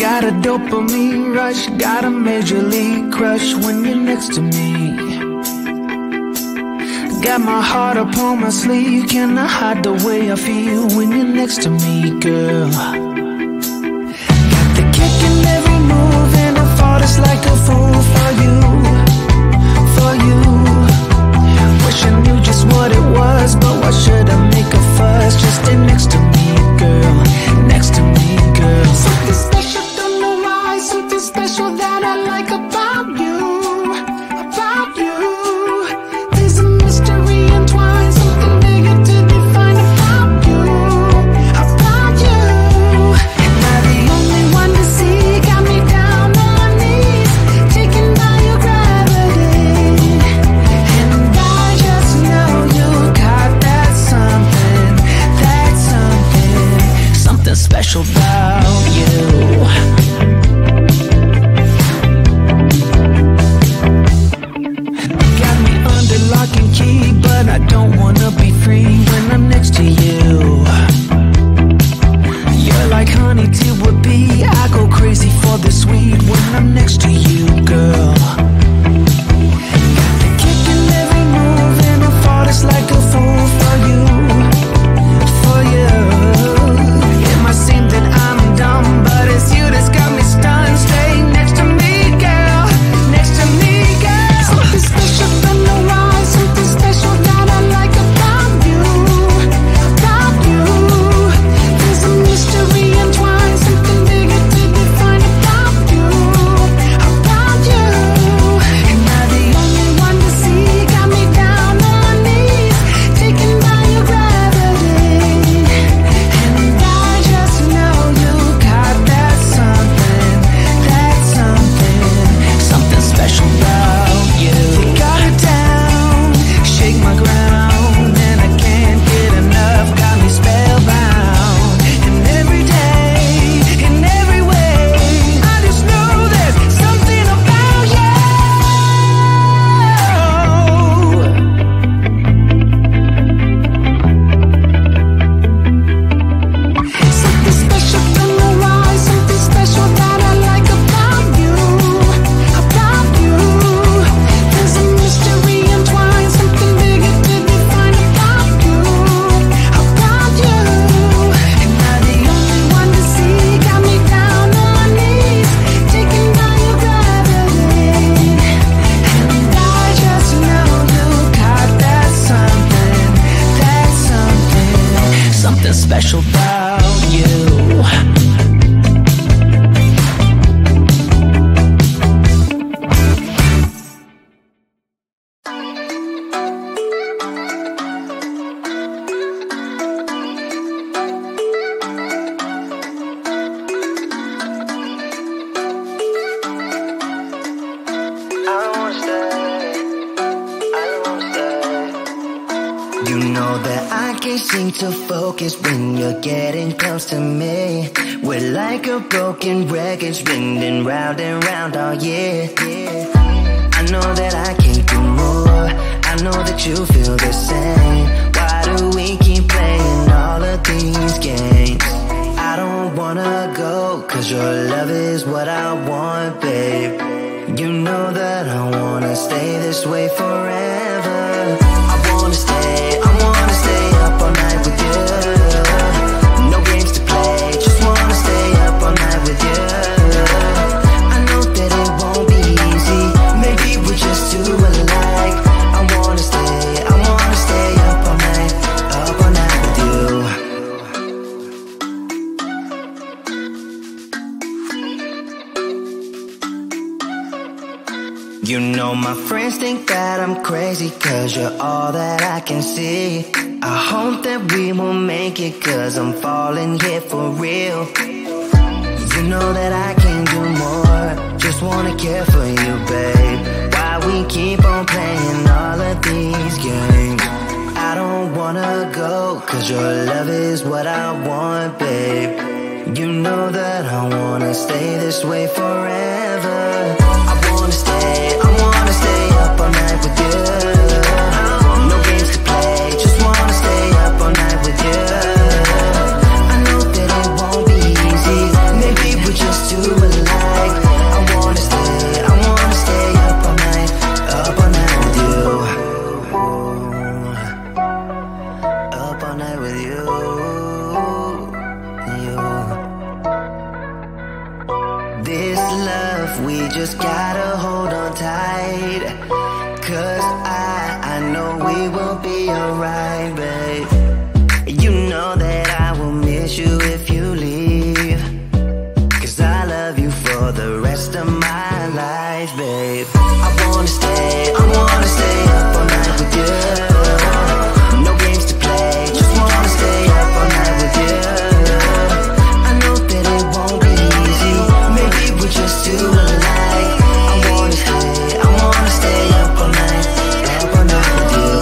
Got a dopamine rush, got a major league crush when you're next to me. Got my heart upon my sleeve, can I hide the way I feel when you're next to me, girl? Got the kick in every move and I fought it's like a fool for you, for you. Wish I knew just what it was, but why should I make a fuss? Just stay next to me, girl, next to me, girl. Something special, don't know why, something special that I like about you, about you. There's a mystery entwined, something bigger to define about you, about you. Am I the only one to see? Got me down on my knees, taken by your gravity. And I just know you got that something, something special about you. Got me under lock and key, but I don't wanna be free when I'm next to you. You're like honey to a bee, I go crazy for the sweet when I'm next to you, girl. Got the kick in every move and I fought it's like a fool for you, for you. It might seem that I'm dumb, but it's you that's got me stunned. Stay next to me, girl, next to me, girl. Something special, don't know why, something special that I like about you, about you. There's a mystery entwined, something bigger to define about you, about you. Am I the only one to see? Got me down on my knees, taken by your gravity. And I just know you got that something, something special about you. You got it down, shake my ground, and I can't get enough, got me spellbound. And every day, in every way, I just know there's something about you. Something special, don't know why, something special that I like about you, about you. There's a mystery entwined, something bigger to define about you, about you. Am I the only one to see? Got me down on my knees, taken by your gravity. And I just know you got that something special about you. You know that I can't seem to focus when you're getting close to me. We're like a broken record spinning round and round all year. I know that I can't do more, I know that you feel the same. Why do we keep playing all of these games? I don't wanna go, cause your love is what I want, babe. You know that I wanna stay this way forever. I wanna stay up all night with you. No games to play, just wanna stay up all night with you. I know that it won't be easy, maybe we're just too alike. I wanna stay up all night with you. You know my friends think that I'm crazy, cause you're all that I can see. I hope that we will make it, cause I'm falling here for real. You know that I can do more, just wanna care for you, babe. Why we keep on playing all of these games? I don't wanna go, cause your love is what I want, babe. You know that I wanna stay this way forever. I wanna stay up all night with you. No games to play, just wanna stay up all night with you. I know that it won't be easy, maybe we're just too we just gotta hold on tight. Cause I know we will be alright, babe. You know that I will miss you if you leave. Cause I love you for the rest of my life, babe. I wanna stay up all night with you. No games to play, just wanna stay up all night with you. I know that it won't be easy, maybe we're just too alike. I wanna stay up all night with you.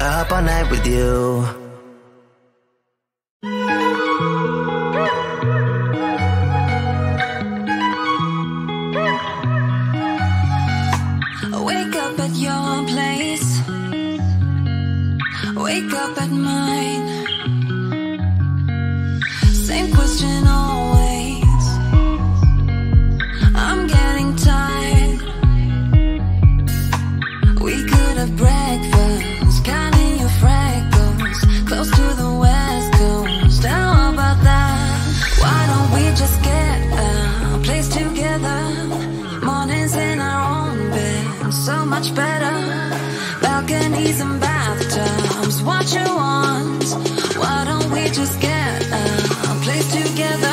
Up all night with you. Wake up at your place, wake up at mine. Same question always. I'm getting tired. We could have breakfast, counting your freckles, close to the west coast. How about that? Why don't we just get a place together? Mornings in our own bed, so much better. Balconies and bathtubs, what you want? Why don't we just get a place together?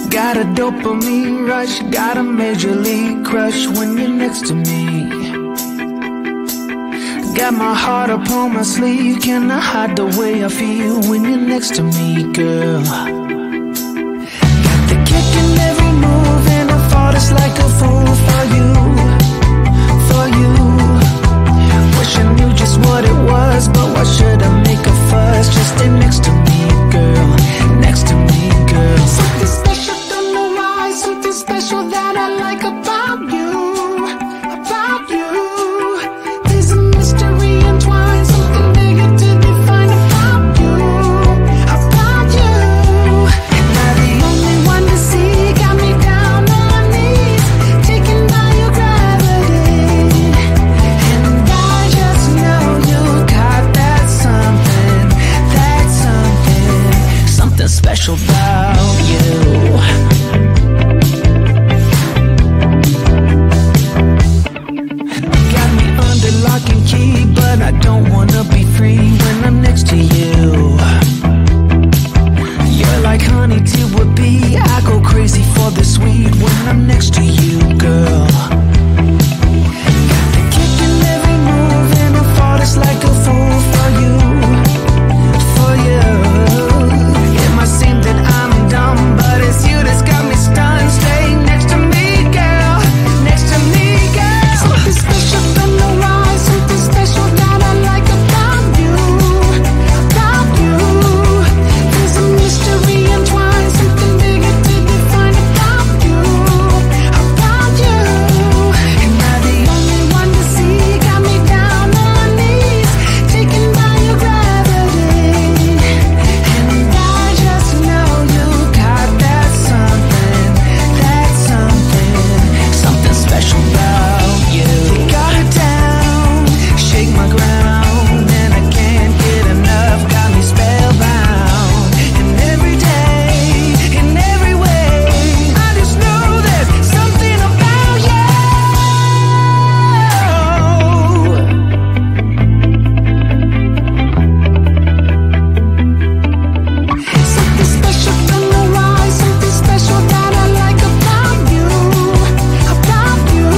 Got a dopamine rush, got a major league crush when you're next to me. Got my heart upon my sleeve, can I hide the way I feel when you're next to me, girl? Got the kick in every move and I fought it's like a fool for you, for you. Wish I knew just what it was, but why should I make a fuss? Just stay next to me, girl, next to me, girl. Something special, don't know why, something special that I like about you, about you. There's a mystery entwined, something bigger to define about under lock and key, but I don't wanna be free when I'm next to you. You're like honey to a bee, I go crazy for the sweet when I'm next to you, girl. Got the kick in every move and I fall just like a fool for you, for you. It might seem that I'm dumb, but it's you that's got me stunned. Stay next to me, girl, next to me, girl. Something special, don't know why, something special that I like about you, about you. There's a mystery entwined, something bigger to define about you, about you. Am I the only one to see? Got me down on my knees, taken by your gravity. And I just know you got that something, something special about you. You got it down, shake my ground, and I can't get enough, got me spellbound. And every day, in every way, I just know there's something about you. Something special, don't know why, something special that I like about you, about you.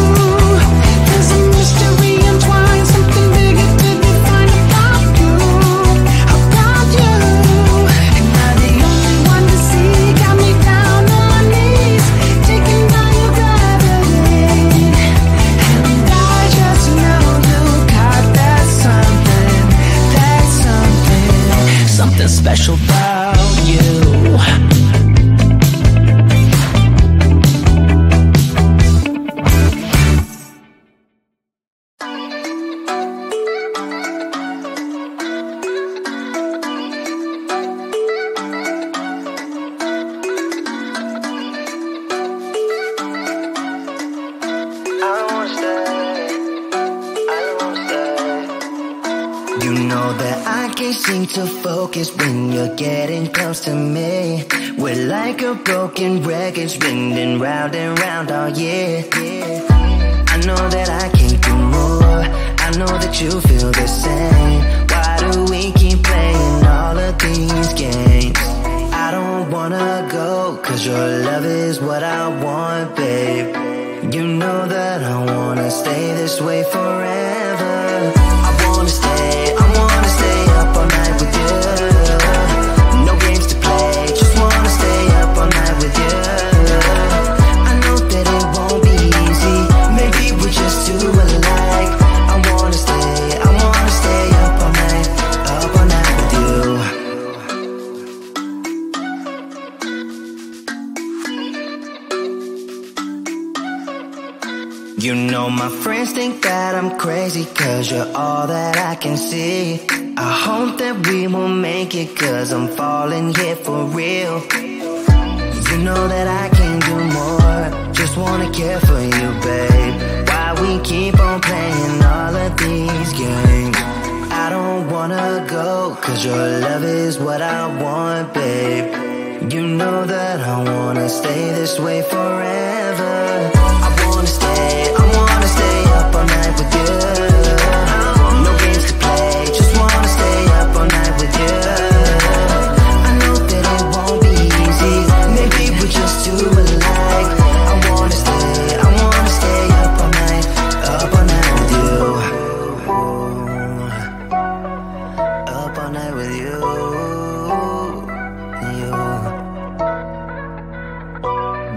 There's a mystery entwined, something bigger to define about you, about you. Am I the only one to see? Got me down on my knees, taken by your gravity. And I just know you got that something special about you. You know that I can't seem to focus when you're getting close to me. We're like a broken record spinning round and round all year. I know that I can't do more, I know that you feel the same. Why do we keep playing all of these games? I don't wanna go, cause your love is what I want, babe. You know that I wanna stay this way forever. I wanna stay up all night with you. No games to play, just wanna stay up all night with you. I know that it won't be easy, maybe we're just too alike. I wanna stay up all night with you. You know my friends think that I'm crazy, cause you're all that I can see. I hope that we will make it, cause I'm falling here for real. You know that I can't do more, just wanna care for you, babe. Why we keep on playing all of these games? I don't wanna go, cause your love is what I want, babe. You know that I wanna stay this way forever. I wanna stay up all night with you. No games to play, just wanna stay up all night with you. I know that it won't be easy, maybe we're just too alike. I wanna stay up all night with you. Up all night with you.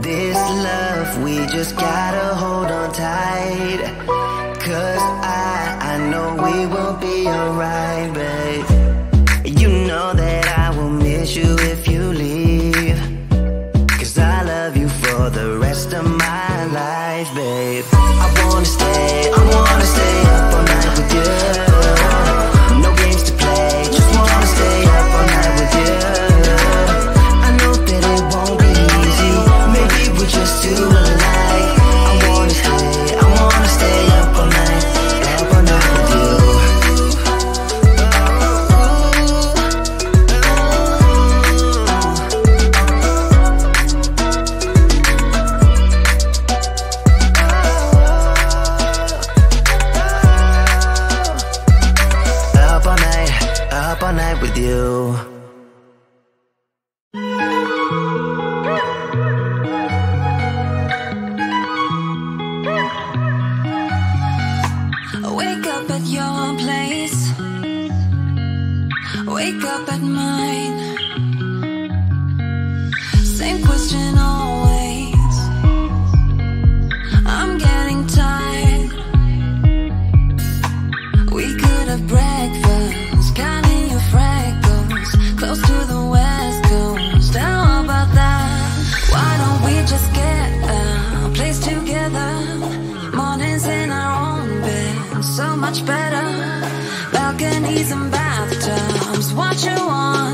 This love, we just gotta hold on tight, cause I know we will be alright, babe. You know that I will miss you if you leave, cause I love you for the rest of my life, babe. I wanna stay up all night with you. No games to play, just wanna stay up all night with you. I know that it won't be easy, maybe we're just too alike. I wanna stay up all night with you. bed with you. Wake up at your place, wake up at mine. Same question always, I'm getting tired. We could have breakfast, counting your freckles, close to the west coast. How about that? Why don't we just get a place together? Mornings in our own bed, so much better. Balconies and bathtubs, what you want.